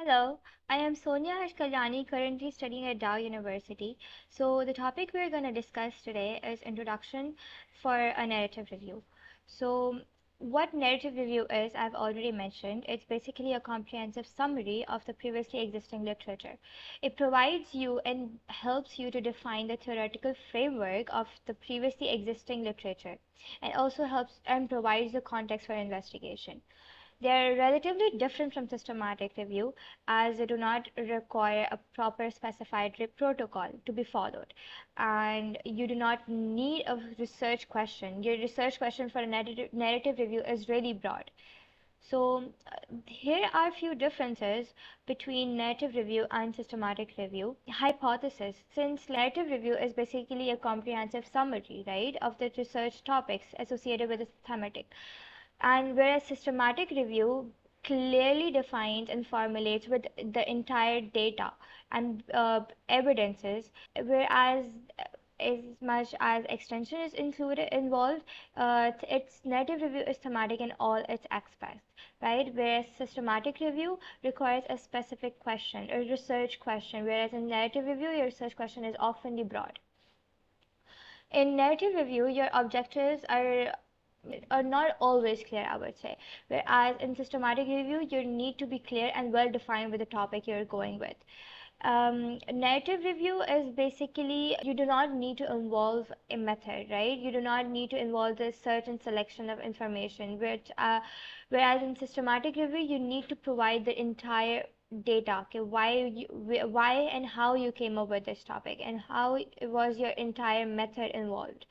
Hello, I am Sonia Hashkalyani, currently studying at Dow University. So the topic we're going to discuss today is introduction for a narrative review. So what narrative review is, I've already mentioned. It's basically a comprehensive summary of the previously existing literature. It provides you and helps you to define the theoretical framework of the previously existing literature, and also helps and provides the context for investigation. They are relatively different from systematic review, as they do not require a proper specified protocol to be followed, and you do not need a research question. Your research question for a narrative review is really broad. So here are a few differences between narrative review and systematic review. Hypothesis: since narrative review is basically a comprehensive summary, right, of the research topics associated with the thematic, and whereas systematic review clearly defines and formulates with the entire data and evidences, whereas as much as extension is included involved, its narrative review is thematic in all its aspects, right? Whereas systematic review requires a specific question, a research question, whereas in narrative review your research question is often broad. In narrative review, your objectives are not always clear, I would say. Whereas in systematic review, you need to be clear and well defined with the topic you're going with. Narrative review is basically, you do not need to involve a method, right? You do not need to involve the search and selection of information, whereas in systematic review, you need to provide the entire data. Okay, why and how you came up with this topic, and how was your entire method involved.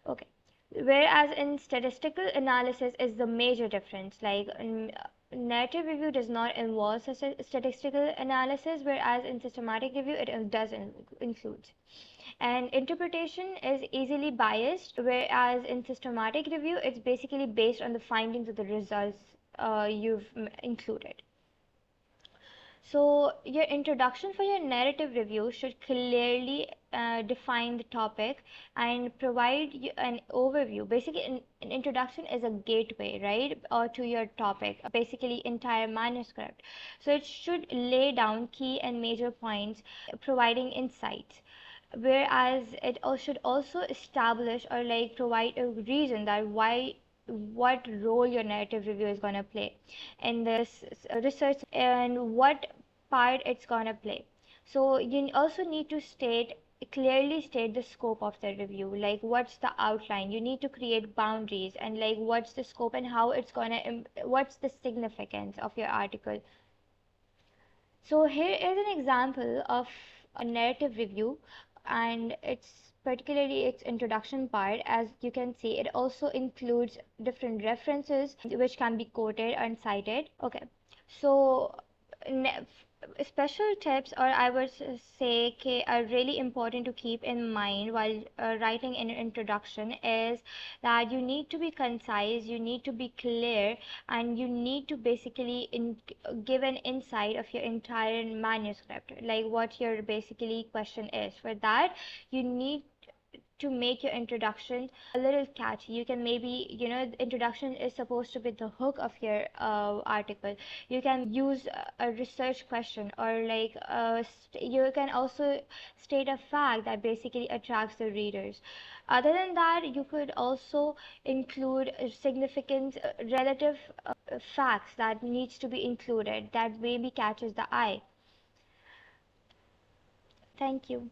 Okay, whereas in statistical analysis is the major difference. Like narrative review does not involve statistical analysis, whereas in systematic review it does include. And interpretation is easily biased, whereas in systematic review it's basically based on the findings of the results you've included. So your introduction for your narrative review should clearly define the topic and provide you an overview. Basically, an introduction is a gateway, right, to your topic, basically entire manuscript. So it should lay down key and major points, providing insights. Whereas it should also establish or like provide a reason that what role your narrative review is going to play in this research, and what part it's going to play. So you also need to clearly state the scope of the review, like what's the outline. You need to create boundaries and like what's the scope and how it's going to what's the significance of your article. So here is an example of a narrative review, and it's particularly its introduction part. As you can see, it also includes different references which can be quoted and cited. Okay, so special tips, or I would say are really important to keep in mind while writing an introduction, is that you need to be concise, you need to be clear, and you need to basically give an insight of your entire manuscript, like what your basically question is. For that, you need to make your introduction a little catchy. You can maybe, the introduction is supposed to be the hook of your article. You can use a research question, or like you can also state a fact that basically attracts the readers. Other than that, you could also include significant relative facts that needs to be included, that maybe catches the eye. Thank you.